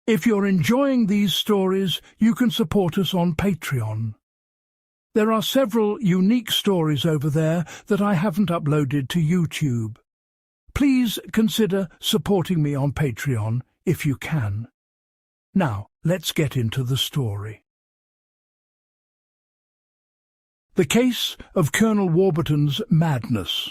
If you're enjoying these stories, you can support us on Patreon. There are several unique stories over there that I haven't uploaded to YouTube. Please consider supporting me on Patreon if you can. Now, let's get into the story. The Case of Colonel Warburton's Madness.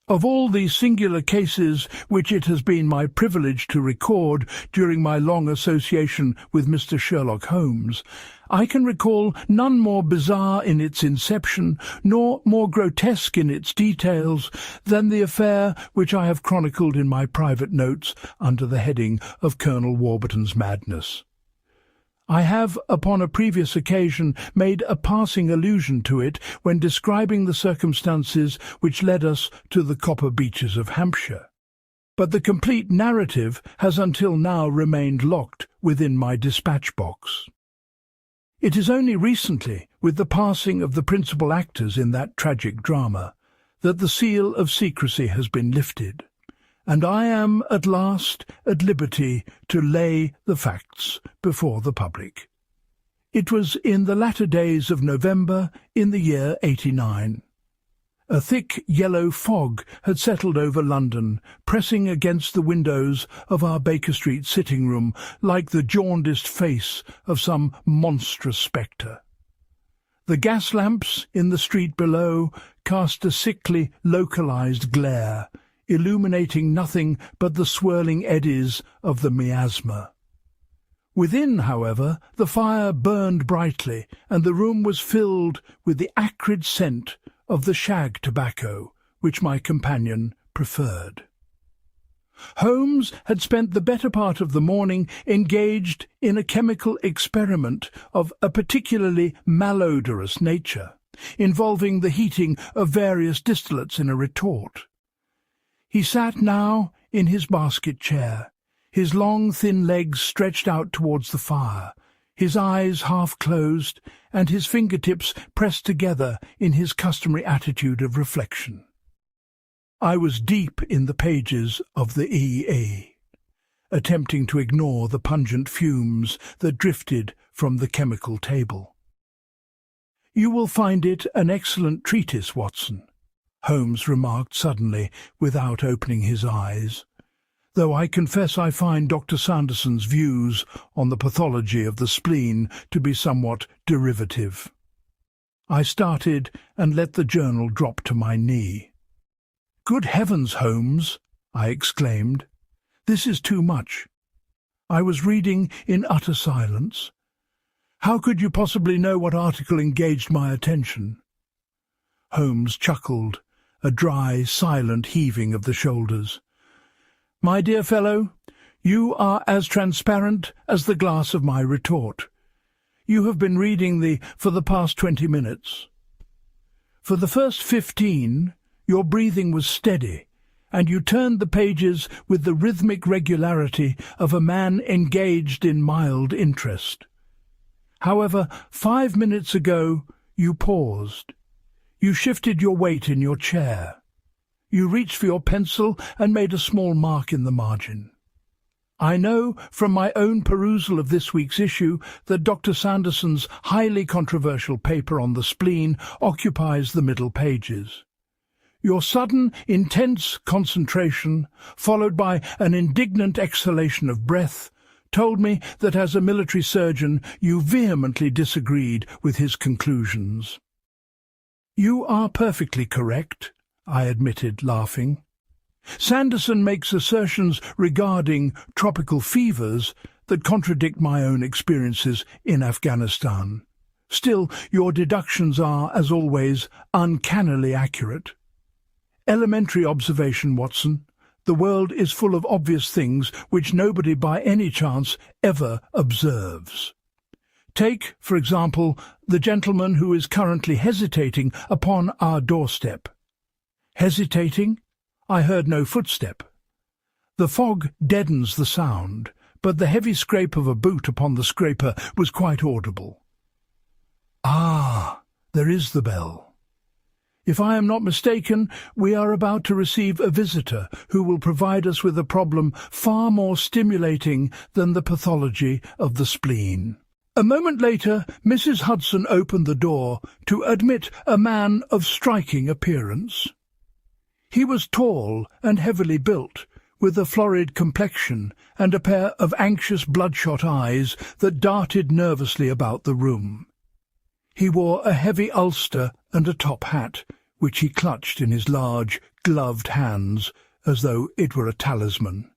Of all the singular cases which it has been my privilege to record during my long association with Mr. Sherlock Holmes, I can recall none more bizarre in its inception, nor more grotesque in its details, than the affair which I have chronicled in my private notes under the heading of Colonel Warburton's Madness. I have, upon a previous occasion, made a passing allusion to it when describing the circumstances which led us to the copper beaches of Hampshire. But the complete narrative has until now remained locked within my dispatch box. It is only recently, with the passing of the principal actors in that tragic drama, that the seal of secrecy has been lifted, and I am at last at liberty to lay the facts before the public. It was in the latter days of November in the year 89. A thick yellow fog had settled over London, pressing against the windows of our Baker Street sitting-room like the jaundiced face of some monstrous spectre. The gas lamps in the street below cast a sickly, localized glare, illuminating nothing but the swirling eddies of the miasma. Within, however, the fire burned brightly, and the room was filled with the acrid scent of the shag tobacco, which my companion preferred. Holmes had spent the better part of the morning engaged in a chemical experiment of a particularly malodorous nature, involving the heating of various distillates in a retort. He sat now in his basket chair, his long thin legs stretched out towards the fire, his eyes half closed, and his fingertips pressed together in his customary attitude of reflection. I was deep in the pages of the E.A., attempting to ignore the pungent fumes that drifted from the chemical table. "You will find it an excellent treatise, Watson," Holmes remarked suddenly, without opening his eyes, "though I confess I find Dr. Sanderson's views on the pathology of the spleen to be somewhat derivative." I started and let the journal drop to my knee. "Good heavens, Holmes!" I exclaimed. "This is too much." I was reading in utter silence. "How could you possibly know what article engaged my attention?" Holmes chuckled, a dry, silent heaving of the shoulders. "My dear fellow, you are as transparent as the glass of my retort. You have been reading for the past 20 minutes. For the first 15, your breathing was steady, and you turned the pages with the rhythmic regularity of a man engaged in mild interest. However, 5 minutes ago you paused. You shifted your weight in your chair. You reached for your pencil and made a small mark in the margin. I know from my own perusal of this week's issue that Dr. Sanderson's highly controversial paper on the spleen occupies the middle pages. Your sudden, intense concentration, followed by an indignant exhalation of breath, told me that as a military surgeon you vehemently disagreed with his conclusions. "You are perfectly correct," I admitted, laughing. "Sanderson makes assertions regarding tropical fevers that contradict my own experiences in Afghanistan. Still, your deductions are, as always, uncannily accurate. Elementary observation, Watson. The world is full of obvious things which nobody by any chance ever observes. Take, for example, the gentleman who is currently hesitating upon our doorstep. Hesitating? I heard no footstep. The fog deadens the sound, but the heavy scrape of a boot upon the scraper was quite audible. Ah, there is the bell. If I am not mistaken, we are about to receive a visitor who will provide us with a problem far more stimulating than the pathology of the spleen." A moment later, Mrs. Hudson opened the door to admit a man of striking appearance. He was tall and heavily built, with a florid complexion and a pair of anxious bloodshot eyes that darted nervously about the room. He wore a heavy ulster and a top hat, which he clutched in his large, gloved hands, as though it were a talisman.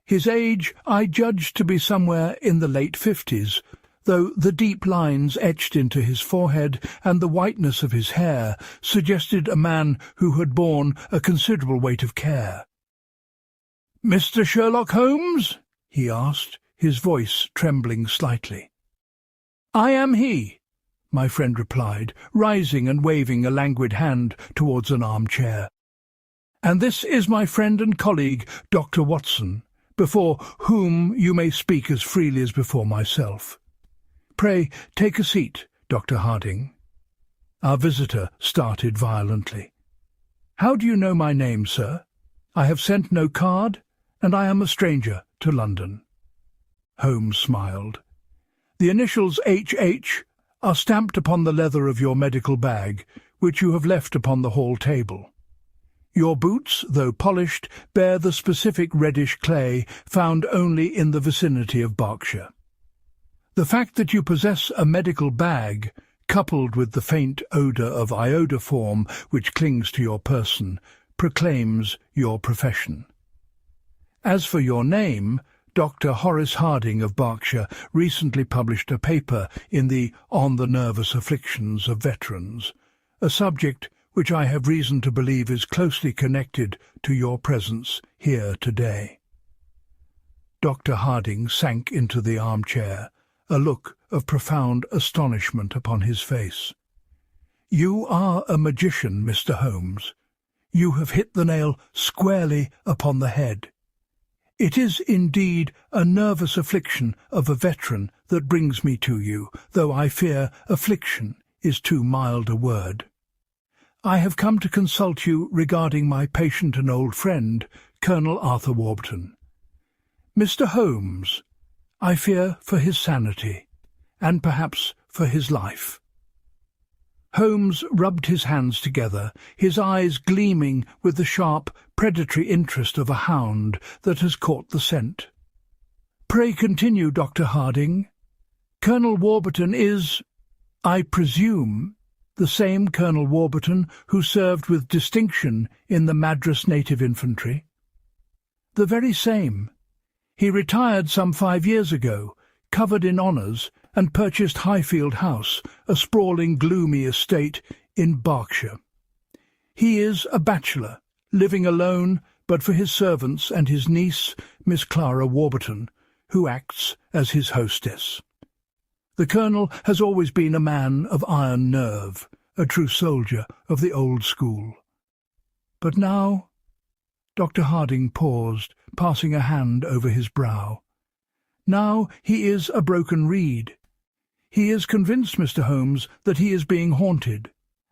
His age I judged to be somewhere in the late 50s, though the deep lines etched into his forehead and the whiteness of his hair suggested a man who had borne a considerable weight of care. "Mr. Sherlock Holmes?" he asked, his voice trembling slightly. "I am he," my friend replied, rising and waving a languid hand towards an armchair. "And this is my friend and colleague, Dr. Watson, before whom you may speak as freely as before myself. Pray take a seat, Dr. Harding." Our visitor started violently. "How do you know my name, sir? I have sent no card, and I am a stranger to London." Holmes smiled. "The initials H.H. are stamped upon the leather of your medical bag, which you have left upon the hall table. Your boots, though polished, bear the specific reddish clay found only in the vicinity of Berkshire. The fact that you possess a medical bag, coupled with the faint odour of iodoform which clings to your person, proclaims your profession. As for your name, Dr. Horace Harding of Berkshire recently published a paper in the On the Nervous Afflictions of Veterans, a subject which I have reason to believe is closely connected to your presence here today." Dr. Harding sank into the armchair, a look of profound astonishment upon his face. "You are a magician, Mr. Holmes. You have hit the nail squarely upon the head. It is indeed a nervous affliction of a veteran that brings me to you, though I fear affliction is too mild a word. I have come to consult you regarding my patient and old friend, Colonel Arthur Warburton. Mr. Holmes, I fear for his sanity, and perhaps for his life." Holmes rubbed his hands together, his eyes gleaming with the sharp, predatory interest of a hound that has caught the scent. "Pray continue, Dr. Harding. Colonel Warburton is, I presume, the same Colonel Warburton who served with distinction in the Madras Native Infantry?" "The very same. He retired some 5 years ago, covered in honours, and purchased Highfield House, a sprawling, gloomy estate in Berkshire. He is a bachelor, living alone but for his servants and his niece, Miss Clara Warburton, who acts as his hostess. The Colonel has always been a man of iron nerve, a true soldier of the old school. But now—" Dr. Harding paused, passing a hand over his brow. "Now he is a broken reed. He is convinced, Mr. Holmes, that he is being haunted,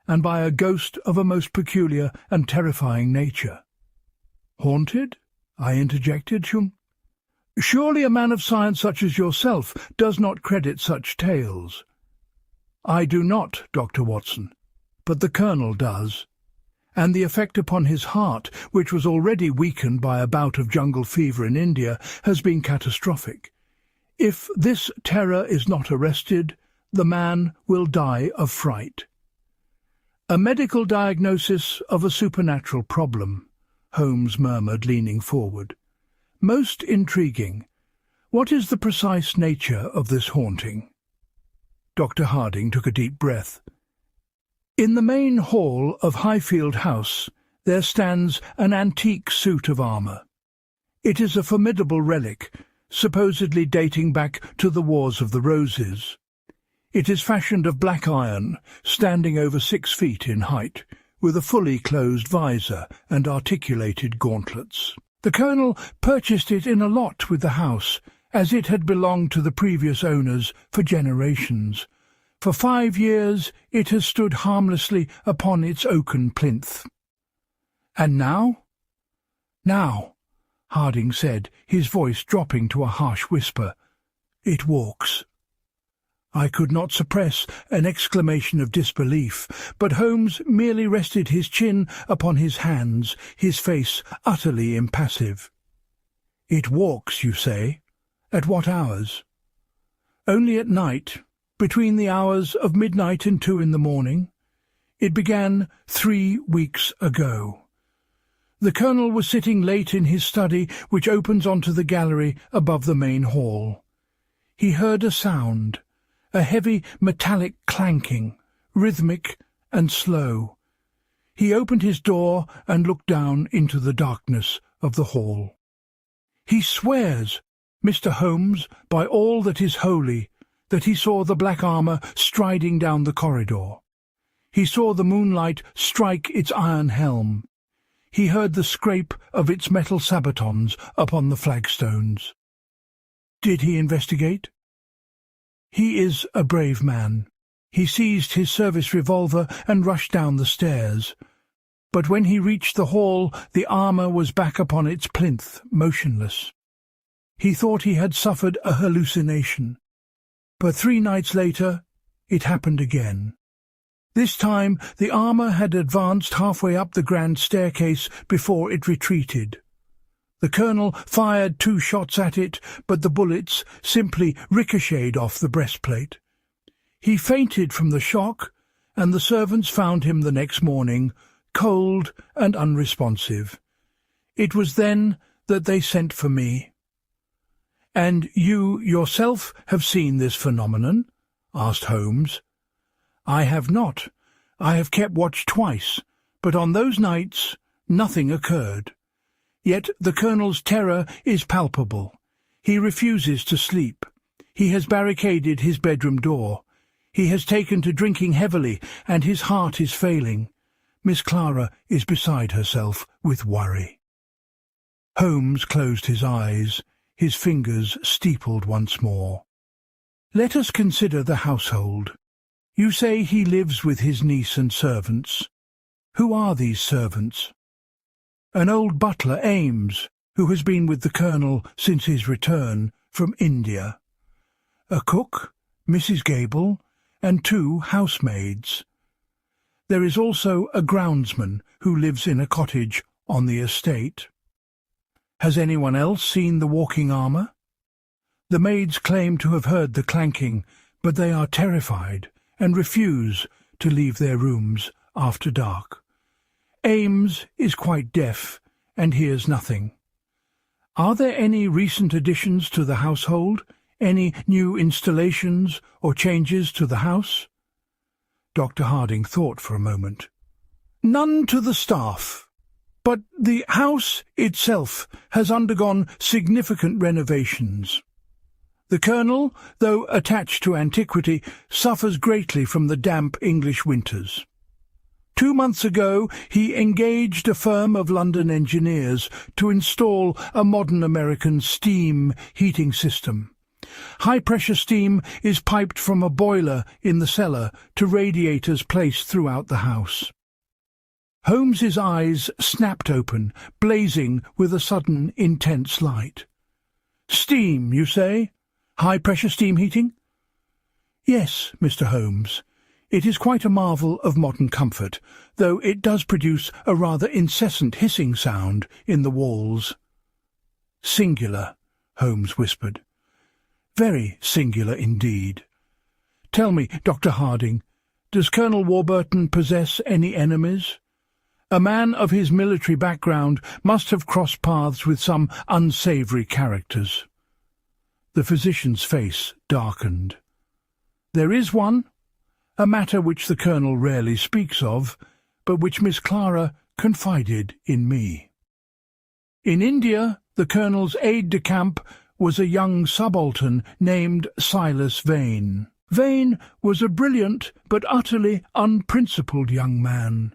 and by a ghost of a most peculiar and terrifying nature." "Haunted?" I interjected. "Surely a man of science such as yourself does not credit such tales." "I do not, Dr. Watson, but the Colonel does. And the effect upon his heart, which was already weakened by a bout of jungle fever in India, has been catastrophic. If this terror is not arrested, the man will die of fright." "A medical diagnosis of a supernatural problem," Holmes murmured, leaning forward. "Most intriguing. What is the precise nature of this haunting?" Dr. Harding took a deep breath. "In the main hall of Highfield House there stands an antique suit of armour. It is a formidable relic, supposedly dating back to the Wars of the Roses. It is fashioned of black iron, standing over 6 feet in height, with a fully closed visor and articulated gauntlets. The Colonel purchased it in a lot with the house, as it had belonged to the previous owners for generations, For 5 years it has stood harmlessly upon its oaken plinth. And now? Now, Harding said, his voice dropping to a harsh whisper, it walks. I could not suppress an exclamation of disbelief, but Holmes merely rested his chin upon his hands, his face utterly impassive. It walks, you say? At what hours? Only at night, between the hours of midnight and 2 in the morning. It began 3 weeks ago. The Colonel was sitting late in his study, which opens onto the gallery above the main hall. He heard a sound, a heavy metallic clanking, rhythmic and slow. He opened his door and looked down into the darkness of the hall. He swears, Mr. Holmes, by all that is holy, that he saw the black armour striding down the corridor. He saw the moonlight strike its iron helm. He heard the scrape of its metal sabatons upon the flagstones. Did he investigate? He is a brave man. He seized his service revolver and rushed down the stairs. But when he reached the hall, the armour was back upon its plinth, motionless. He thought he had suffered a hallucination. But 3 nights later, it happened again. This time the armour had advanced halfway up the grand staircase before it retreated. The Colonel fired 2 shots at it, but the bullets simply ricocheted off the breastplate. He fainted from the shock, and the servants found him the next morning, cold and unresponsive. It was then that they sent for me. "And you yourself have seen this phenomenon?" asked Holmes. "I have not. I have kept watch twice, but on those nights nothing occurred. Yet the Colonel's terror is palpable. He refuses to sleep. He has barricaded his bedroom door. He has taken to drinking heavily, and his heart is failing. Miss Clara is beside herself with worry." Holmes closed his eyes, his fingers steepled once more. "Let us consider the household. You say he lives with his niece and servants. Who are these servants?" "An old butler, Ames, who has been with the Colonel since his return from India. A cook, Mrs. Gable, and 2 housemaids. There is also a groundsman who lives in a cottage on the estate." "Has anyone else seen the walking armour?" "The maids claim to have heard the clanking, but they are terrified and refuse to leave their rooms after dark. Ames is quite deaf and hears nothing." "Are there any recent additions to the household? Any new installations or changes to the house?" Dr. Harding thought for a moment. "None to the staff. But the house itself has undergone significant renovations. The Colonel, though attached to antiquity, suffers greatly from the damp English winters. 2 months ago he engaged a firm of London engineers to install a modern American steam heating system. High-pressure steam is piped from a boiler in the cellar to radiators placed throughout the house." Holmes's eyes snapped open, blazing with a sudden intense light. "Steam, you say? High-pressure steam heating?" "Yes, Mr. Holmes. It is quite a marvel of modern comfort, though it does produce a rather incessant hissing sound in the walls." "Singular," Holmes whispered. "Very singular indeed. Tell me, Dr. Harding, does Colonel Warburton possess any enemies? A man of his military background must have crossed paths with some unsavoury characters." The physician's face darkened. "There is one, a matter which the Colonel rarely speaks of, but which Miss Clara confided in me. In India, the Colonel's aide-de-camp was a young subaltern named Silas Vane. Vane was a brilliant but utterly unprincipled young man.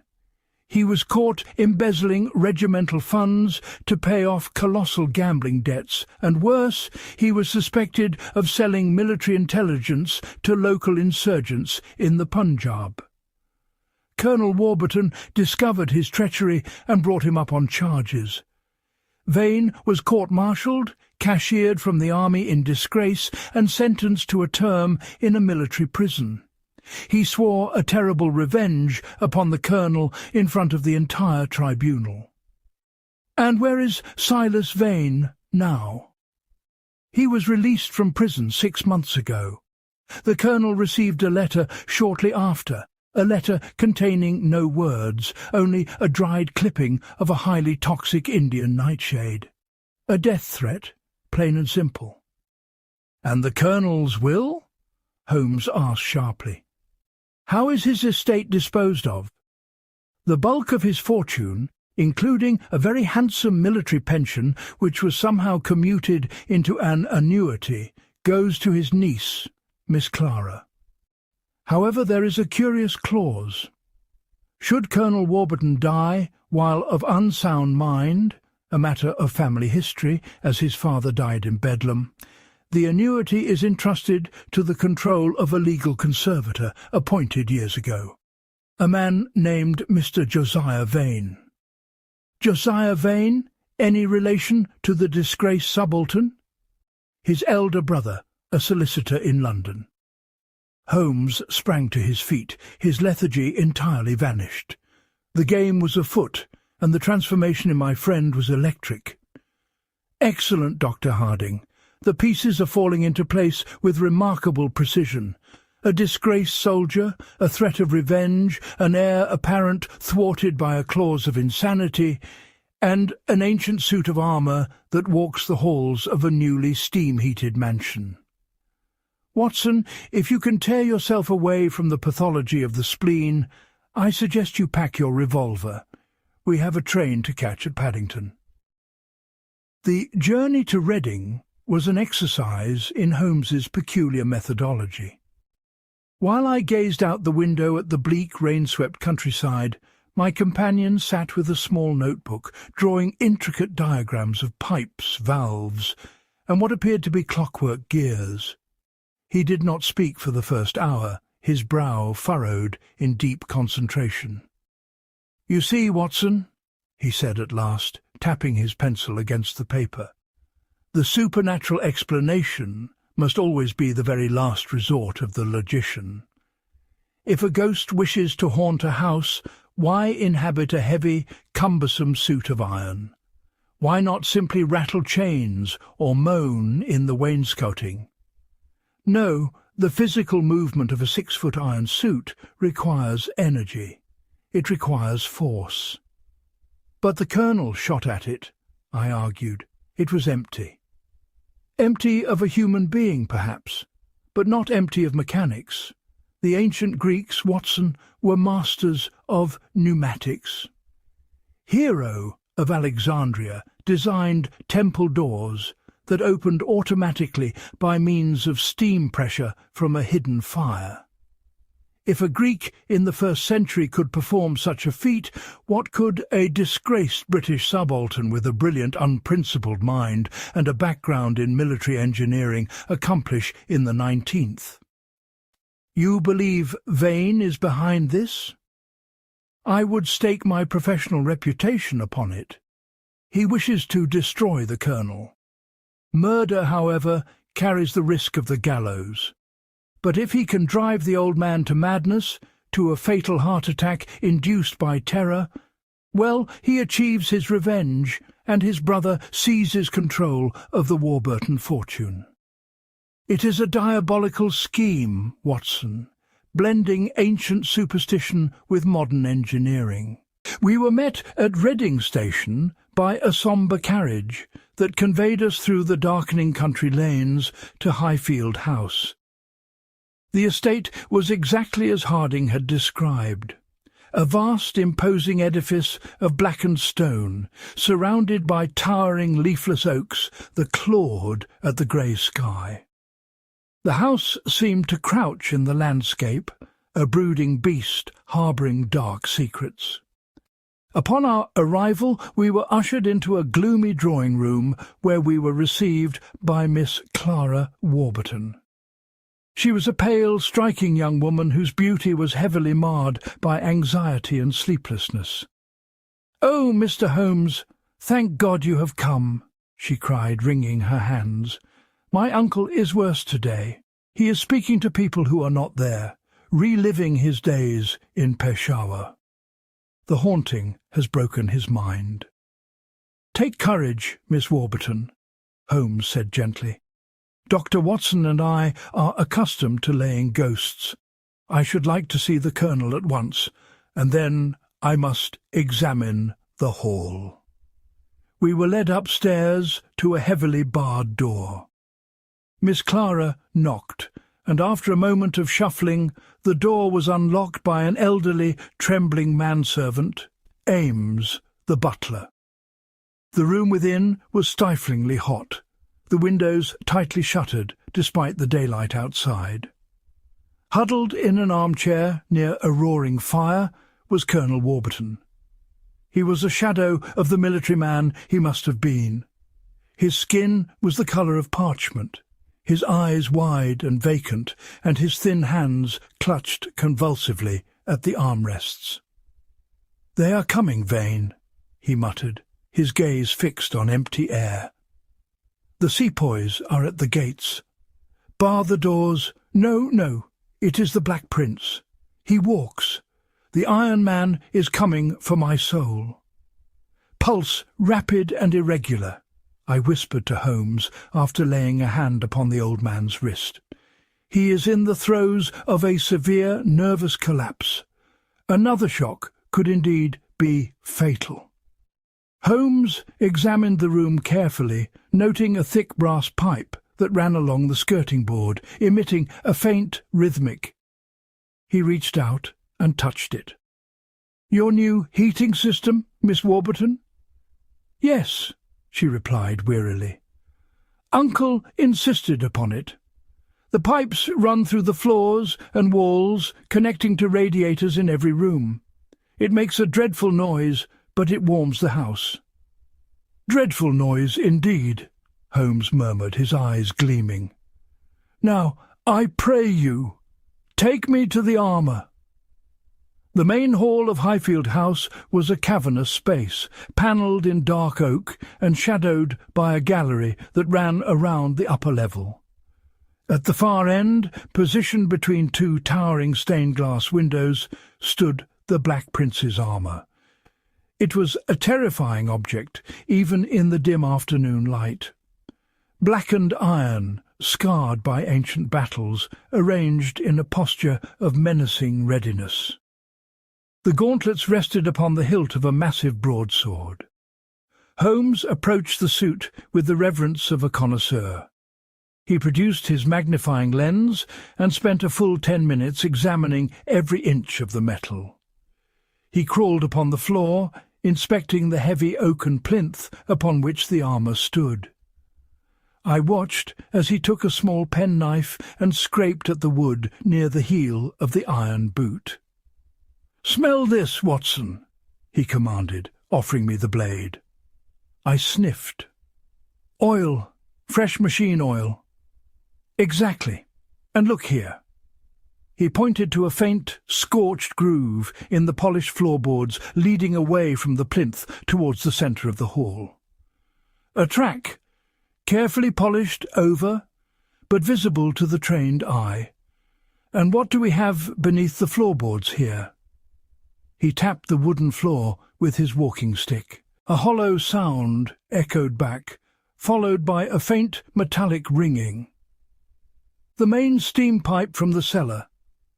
He was caught embezzling regimental funds to pay off colossal gambling debts, and worse, he was suspected of selling military intelligence to local insurgents in the Punjab. Colonel Warburton discovered his treachery and brought him up on charges. Vane was court-martialed, cashiered from the army in disgrace, and sentenced to a term in a military prison. He swore a terrible revenge upon the colonel in front of the entire tribunal. And where is Silas Vane now? He was released from prison 6 months ago. The colonel received a letter shortly after, a letter containing no words, only a dried clipping of a highly toxic Indian nightshade. A death threat, plain and simple. "And the colonel's will?" Holmes asked sharply. "How is his estate disposed of?" "The bulk of his fortune, including a very handsome military pension which was somehow commuted into an annuity, goes to his niece, Miss Clara. However, there is a curious clause. Should Colonel Warburton die while of unsound mind, a matter of family history, as his father died in Bedlam, the annuity is entrusted to the control of a legal conservator appointed years ago, a man named Mr. Josiah Vane." "Josiah Vane? Any relation to the disgraced subaltern?" "His elder brother, a solicitor in London." Holmes sprang to his feet, his lethargy entirely vanished. The game was afoot, and the transformation in my friend was electric. "Excellent, Dr. Harding. The pieces are falling into place with remarkable precision. A disgraced soldier, a threat of revenge, an heir apparent thwarted by a clause of insanity, and an ancient suit of armour that walks the halls of a newly steam-heated mansion. Watson, if you can tear yourself away from the pathology of the spleen, I suggest you pack your revolver. We have a train to catch at Paddington." The journey to Reading was an exercise in Holmes's peculiar methodology. While I gazed out the window at the bleak, rain-swept countryside, my companion sat with a small notebook, drawing intricate diagrams of pipes, valves, and what appeared to be clockwork gears. He did not speak for the first hour, his brow furrowed in deep concentration. "You see, Watson," he said at last, tapping his pencil against the paper, "the supernatural explanation must always be the very last resort of the logician. If a ghost wishes to haunt a house, why inhabit a heavy, cumbersome suit of iron? Why not simply rattle chains or moan in the wainscoting? No, the physical movement of a 6-foot iron suit requires energy. It requires force." "But the colonel shot at it," I argued. "It was empty." "Empty of a human being, perhaps, but not empty of mechanics. The ancient Greeks, Watson, were masters of pneumatics. Hero of Alexandria designed temple doors that opened automatically by means of steam pressure from a hidden fire. If a Greek in the 1st century could perform such a feat, what could a disgraced British subaltern with a brilliant, unprincipled mind and a background in military engineering accomplish in the 19th? "You believe Vane is behind this?" "I would stake my professional reputation upon it. He wishes to destroy the colonel. Murder, however, carries the risk of the gallows. But if he can drive the old man to madness, to a fatal heart attack induced by terror, well, he achieves his revenge, and his brother seizes control of the Warburton fortune. It is a diabolical scheme, Watson, blending ancient superstition with modern engineering. We were met at Reading Station by a sombre carriage that conveyed us through the darkening country lanes to Highfield House. The estate was exactly as Harding had described. A vast, imposing edifice of blackened stone, surrounded by towering leafless oaks that clawed at the grey sky. The house seemed to crouch in the landscape, a brooding beast harbouring dark secrets. Upon our arrival, we were ushered into a gloomy drawing-room where we were received by Miss Clara Warburton. She was a pale, striking young woman whose beauty was heavily marred by anxiety and sleeplessness. "Oh, Mr. Holmes, thank God you have come," she cried, wringing her hands. "My uncle is worse today. He is speaking to people who are not there, reliving his days in Peshawar. The haunting has broken his mind." "Take courage, Miss Warburton," Holmes said gently. "Dr. Watson and I are accustomed to laying ghosts. I should like to see the Colonel at once, and then I must examine the hall." We were led upstairs to a heavily barred door. Miss Clara knocked, and after a moment of shuffling, the door was unlocked by an elderly, trembling manservant, Ames, the butler. The room within was stiflingly hot, the windows tightly shuttered despite the daylight outside. Huddled in an armchair near a roaring fire was Colonel Warburton. He was a shadow of the military man he must have been. His skin was the colour of parchment, his eyes wide and vacant, and his thin hands clutched convulsively at the armrests. "They are coming, Vane," he muttered, his gaze fixed on empty air. "The sepoys are at the gates. Bar the doors. No, it is the Black Prince. He walks. The Iron Man is coming for my soul." "Pulse rapid and irregular," I whispered to Holmes after laying a hand upon the old man's wrist. "He is in the throes of a severe nervous collapse. Another shock could indeed be fatal." Holmes examined the room carefully, noting a thick brass pipe that ran along the skirting board, emitting a faint rhythmic. He reached out and touched it. "Your new heating system, Miss Warburton?" "Yes," she replied wearily. "Uncle insisted upon it. The pipes run through the floors and walls, connecting to radiators in every room. It makes a dreadful noise, but it warms the house." "Dreadful noise indeed," Holmes murmured, his eyes gleaming. "Now, I pray you, take me to the armour." The main hall of Highfield House was a cavernous space, panelled in dark oak and shadowed by a gallery that ran around the upper level. At the far end, positioned between two towering stained-glass windows, stood the Black Prince's armour. It was a terrifying object, even in the dim afternoon light. Blackened iron, scarred by ancient battles, arranged in a posture of menacing readiness. The gauntlets rested upon the hilt of a massive broadsword. Holmes approached the suit with the reverence of a connoisseur. He produced his magnifying lens and spent a full 10 minutes examining every inch of the metal. He crawled upon the floor, inspecting the heavy oaken plinth upon which the armour stood. I watched as he took a small penknife and scraped at the wood near the heel of the iron boot. "Smell this, Watson," he commanded, offering me the blade. I sniffed. "Oil, fresh machine oil." "Exactly. And look here." He pointed to a faint, scorched groove in the polished floorboards leading away from the plinth towards the centre of the hall. A track, carefully polished over, but visible to the trained eye. "And what do we have beneath the floorboards here?" He tapped the wooden floor with his walking stick. A hollow sound echoed back, followed by a faint metallic ringing. "The main steam pipe from the cellar,"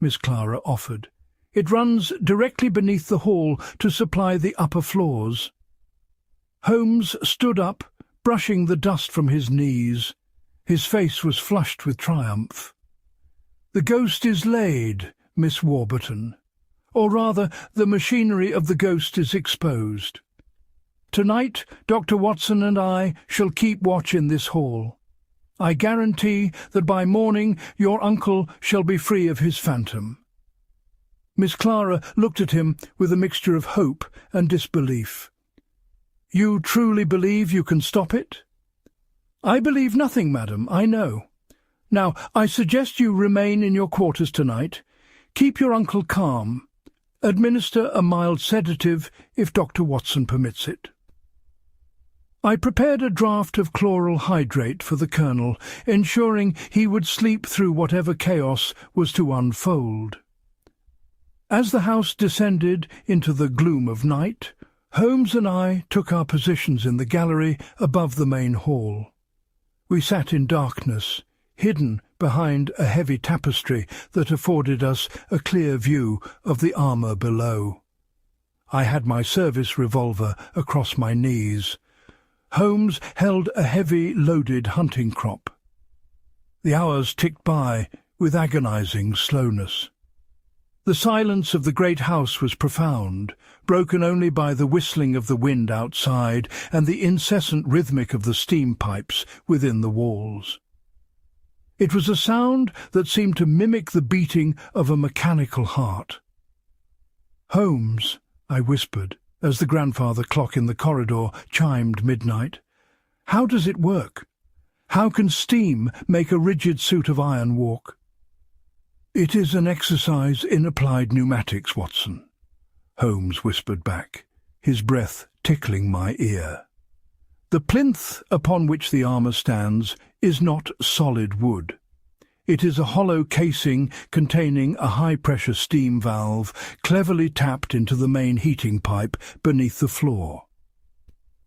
Miss Clara offered. "It runs directly beneath the hall to supply the upper floors." Holmes stood up, brushing the dust from his knees. His face was flushed with triumph. "The ghost is laid, Miss Warburton. Or rather, the machinery of the ghost is exposed. Tonight, Dr. Watson and I shall keep watch in this hall. I guarantee that by morning your uncle shall be free of his phantom." Miss Clara looked at him with a mixture of hope and disbelief. "You truly believe you can stop it?" "I believe nothing, madam, I know. Now, I suggest you remain in your quarters tonight. Keep your uncle calm. Administer a mild sedative if Dr. Watson permits it." I prepared a draught of chloral hydrate for the Colonel, ensuring he would sleep through whatever chaos was to unfold. As the house descended into the gloom of night, Holmes and I took our positions in the gallery above the main hall. We sat in darkness, hidden behind a heavy tapestry that afforded us a clear view of the armour below. I had my service revolver across my knees. Holmes held a heavy, loaded hunting crop. The hours ticked by with agonizing slowness. The silence of the great house was profound, broken only by the whistling of the wind outside and the incessant rhythmic of the steam pipes within the walls. It was a sound that seemed to mimic the beating of a mechanical heart. "Holmes," I whispered, as the grandfather clock in the corridor chimed midnight, "how does it work? How can steam make a rigid suit of iron walk?" "It is an exercise in applied pneumatics, Watson," Holmes whispered back, his breath tickling my ear. "The plinth upon which the armour stands is not solid wood. It is a hollow casing containing a high-pressure steam valve cleverly tapped into the main heating pipe beneath the floor.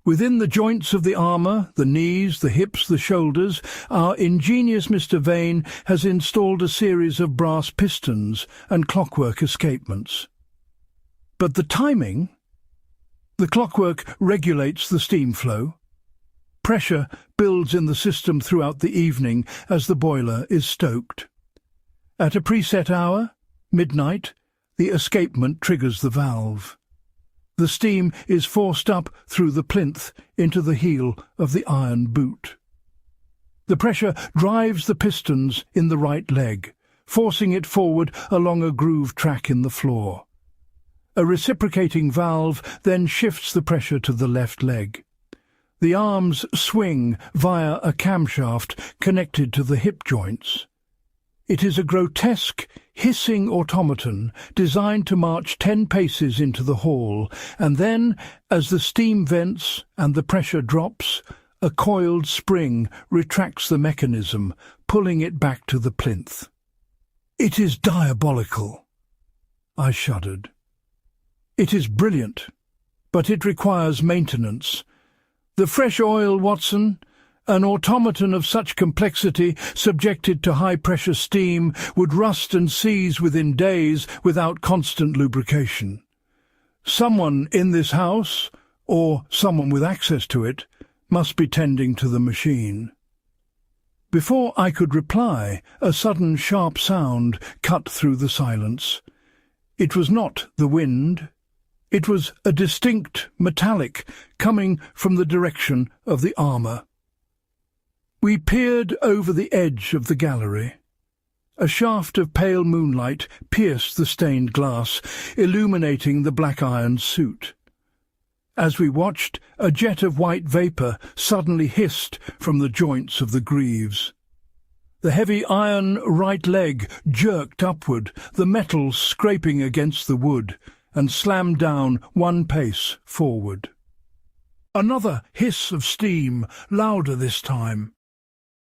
Within the joints of the armour, the knees, the hips, the shoulders, our ingenious Mr. Vane has installed a series of brass pistons and clockwork escapements. But the timing? The clockwork regulates the steam flow. Pressure builds in the system throughout the evening as the boiler is stoked. At a preset hour, midnight, the escapement triggers the valve. The steam is forced up through the plinth into the heel of the iron boot. The pressure drives the pistons in the right leg, forcing it forward along a groove track in the floor. A reciprocating valve then shifts the pressure to the left leg. The arms swing via a camshaft connected to the hip joints. It is a grotesque, hissing automaton designed to march 10 paces into the hall, and then, as the steam vents and the pressure drops, a coiled spring retracts the mechanism, pulling it back to the plinth. "It is diabolical." I shuddered. "It is brilliant, but it requires maintenance. The fresh oil, Watson. An automaton of such complexity, subjected to high-pressure steam, would rust and seize within days without constant lubrication. Someone in this house, or someone with access to it, must be tending to the machine." Before I could reply, a sudden sharp sound cut through the silence. It was not the wind. It was a distinct metallic coming from the direction of the armour. We peered over the edge of the gallery. A shaft of pale moonlight pierced the stained glass, illuminating the black iron suit. As we watched, a jet of white vapour suddenly hissed from the joints of the greaves. The heavy iron right leg jerked upward, the metal scraping against the wood, and slammed down 1 pace forward. Another hiss of steam, louder this time.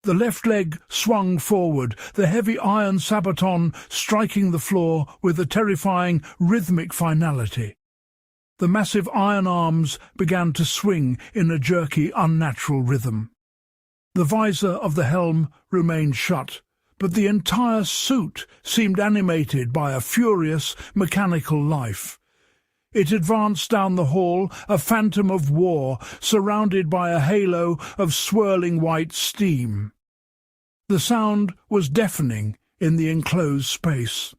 The left leg swung forward, the heavy iron sabaton striking the floor with a terrifying rhythmic finality. The massive iron arms began to swing in a jerky, unnatural rhythm. The visor of the helm remained shut, but the entire suit seemed animated by a furious, mechanical life. It advanced down the hall, a phantom of war, surrounded by a halo of swirling white steam. The sound was deafening in the enclosed space.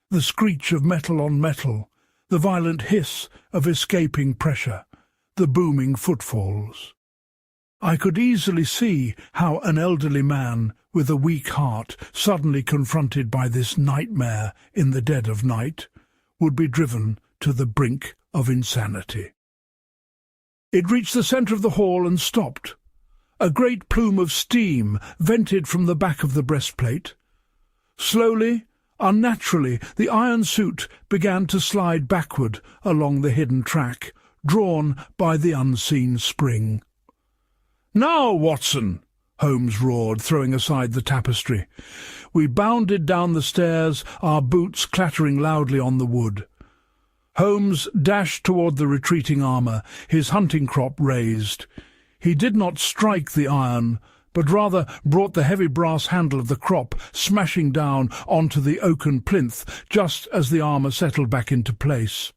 The screech of metal on metal, the violent hiss of escaping pressure, the booming footfalls. I could easily see how an elderly man with a weak heart, suddenly confronted by this nightmare in the dead of night, would be driven to the brink of insanity. It reached the centre of the hall and stopped. A great plume of steam vented from the back of the breastplate. Slowly, unnaturally, the iron suit began to slide backward along the hidden track, drawn by the unseen spring. "Now, Watson!" Holmes roared, throwing aside the tapestry. We bounded down the stairs, our boots clattering loudly on the wood. Holmes dashed toward the retreating armour, his hunting crop raised. He did not strike the iron, but rather brought the heavy brass handle of the crop smashing down onto the oaken plinth just as the armour settled back into place.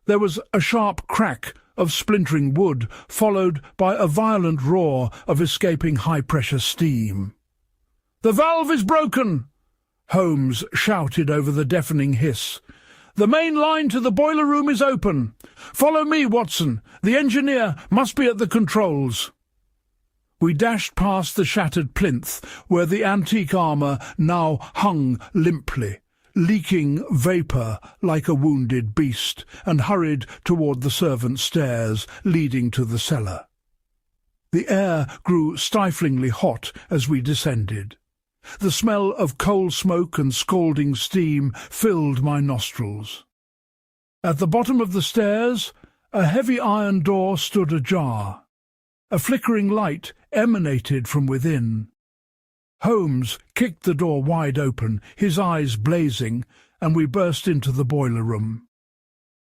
There was a sharp crack of splintering wood, followed by a violent roar of escaping high-pressure steam. "The valve is broken!" Holmes shouted over the deafening hiss. "The main line to the boiler room is open. Follow me, Watson. The engineer must be at the controls." We dashed past the shattered plinth, where the antique armour now hung limply, leaking vapour like a wounded beast, and hurried toward the servants' stairs leading to the cellar. The air grew stiflingly hot as we descended. The smell of coal smoke and scalding steam filled my nostrils. At the bottom of the stairs, a heavy iron door stood ajar. A flickering light emanated from within. Holmes kicked the door wide open, his eyes blazing, and we burst into the boiler room.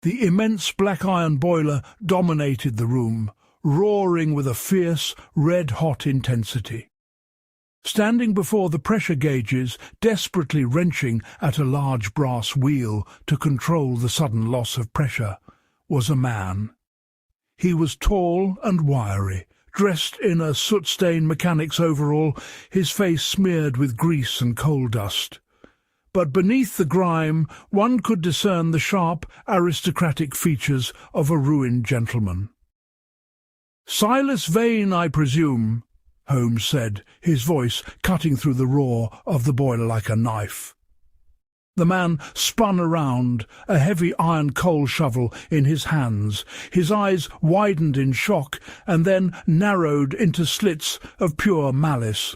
The immense black iron boiler dominated the room, roaring with a fierce, red-hot intensity. Standing before the pressure gauges, desperately wrenching at a large brass wheel to control the sudden loss of pressure, was a man. He was tall and wiry, dressed in a soot-stained mechanic's overall, his face smeared with grease and coal dust. But beneath the grime one could discern the sharp, aristocratic features of a ruined gentleman. "Silas Vane, I presume," Holmes said, his voice cutting through the roar of the boiler like a knife. The man spun around, a heavy iron coal shovel in his hands. His eyes widened in shock and then narrowed into slits of pure malice.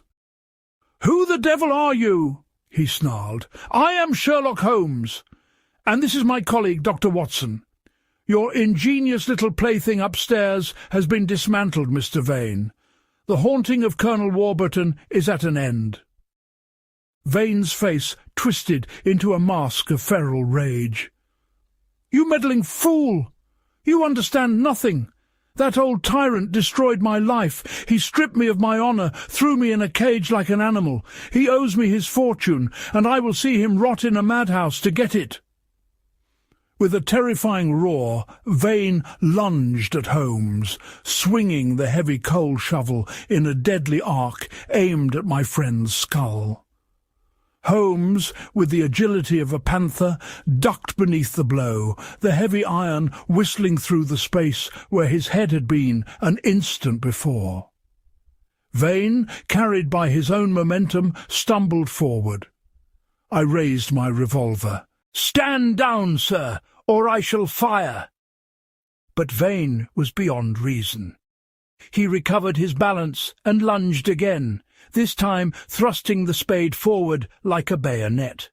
"Who the devil are you?" he snarled. "I am Sherlock Holmes, and this is my colleague, Dr. Watson. Your ingenious little plaything upstairs has been dismantled, Mr. Vane. The haunting of Colonel Warburton is at an end." Vane's face twisted into a mask of feral rage. "You meddling fool! You understand nothing. That old tyrant destroyed my life. He stripped me of my honour, threw me in a cage like an animal. He owes me his fortune, and I will see him rot in a madhouse to get it." With a terrifying roar, Vane lunged at Holmes, swinging the heavy coal shovel in a deadly arc aimed at my friend's skull. Holmes, with the agility of a panther, ducked beneath the blow, the heavy iron whistling through the space where his head had been an instant before. Vane, carried by his own momentum, stumbled forward. I raised my revolver. "Stand down, sir, or I shall fire." But Vane was beyond reason. He recovered his balance and lunged again, this time thrusting the spade forward like a bayonet.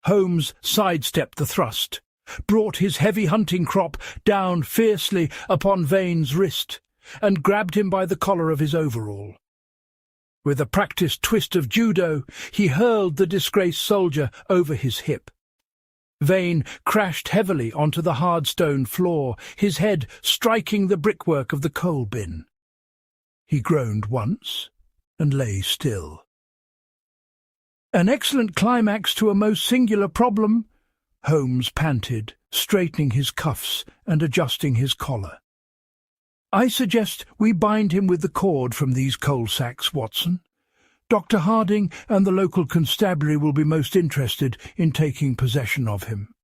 Holmes sidestepped the thrust, brought his heavy hunting crop down fiercely upon Vane's wrist, and grabbed him by the collar of his overall. With a practised twist of judo, he hurled the disgraced soldier over his hip. Vane crashed heavily onto the hard stone floor, his head striking the brickwork of the coal bin. He groaned once and lay still. "An excellent climax to a most singular problem," Holmes panted, straightening his cuffs and adjusting his collar. "I suggest we bind him with the cord from these coal sacks, Watson. Dr. Harding and the local constabulary will be most interested in taking possession of him."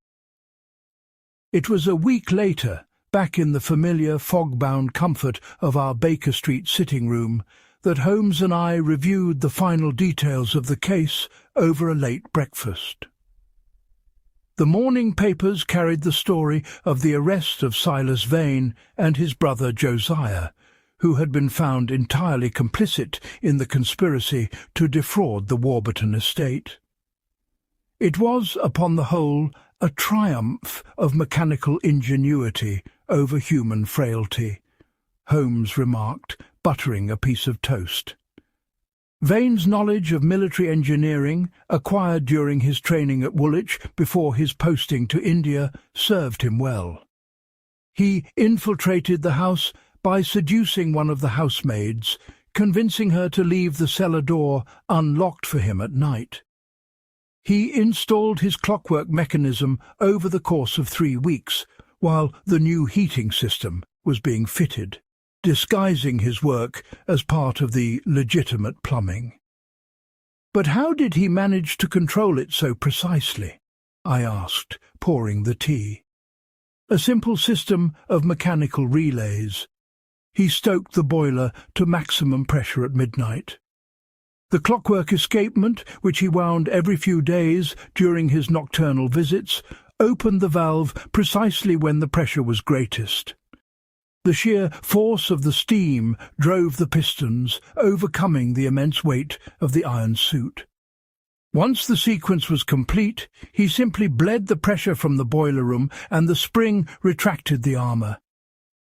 It was a week later, back in the familiar fog-bound comfort of our Baker Street sitting room, that Holmes and I reviewed the final details of the case over a late breakfast. The morning papers carried the story of the arrest of Silas Vane and his brother Josiah, who had been found entirely complicit in the conspiracy to defraud the Warburton estate. It was, upon the whole, a triumph of mechanical ingenuity over human frailty, Holmes remarked, buttering a piece of toast. Vane's knowledge of military engineering, acquired during his training at Woolwich before his posting to India, served him well. He infiltrated the house by seducing one of the housemaids, convincing her to leave the cellar door unlocked for him at night. He installed his clockwork mechanism over the course of 3 weeks, while the new heating system was being fitted, disguising his work as part of the legitimate plumbing. But how did he manage to control it so precisely? I asked, pouring the tea. A simple system of mechanical relays. He stoked the boiler to maximum pressure at midnight. The clockwork escapement, which he wound every few days during his nocturnal visits, opened the valve precisely when the pressure was greatest. The sheer force of the steam drove the pistons, overcoming the immense weight of the iron suit. Once the sequence was complete, he simply bled the pressure from the boiler room, and the spring retracted the armour.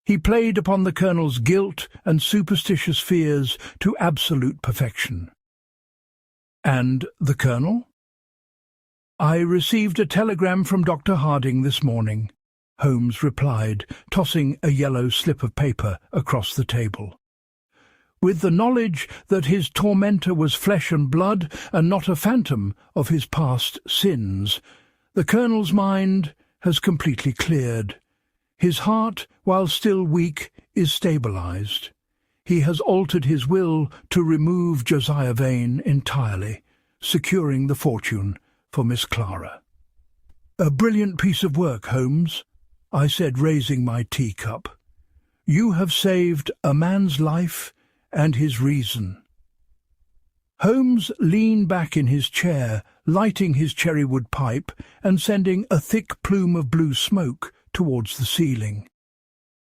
He played upon the Colonel's guilt and superstitious fears to absolute perfection. And the Colonel? I received a telegram from Dr. Harding this morning, Holmes replied, tossing a yellow slip of paper across the table. With the knowledge that his tormentor was flesh and blood and not a phantom of his past sins, the Colonel's mind has completely cleared. His heart, while still weak, is stabilized. He has altered his will to remove Josiah Vane entirely, securing the fortune for Miss Clara. "A brilliant piece of work, Holmes," I said, raising my teacup. "You have saved a man's life and his reason." Holmes leaned back in his chair, lighting his cherrywood pipe and sending a thick plume of blue smoke towards the ceiling.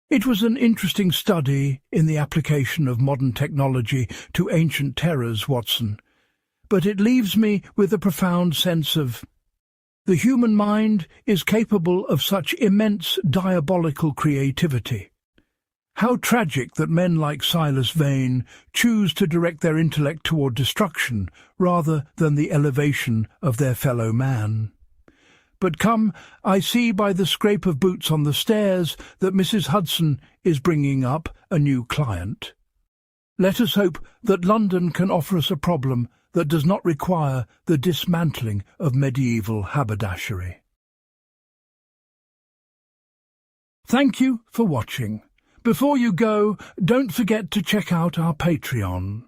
It was an interesting study in the application of modern technology to ancient terrors, Watson, but it leaves me with a profound sense of the human mind is capable of such immense diabolical creativity. How tragic that men like Silas Vane choose to direct their intellect toward destruction rather than the elevation of their fellow man. But come, I see by the scrape of boots on the stairs that Mrs. Hudson is bringing up a new client. Let us hope that London can offer us a problem that does not require the dismantling of medieval haberdashery. Thank you for watching. Before you go, don't forget to check out our Patreon.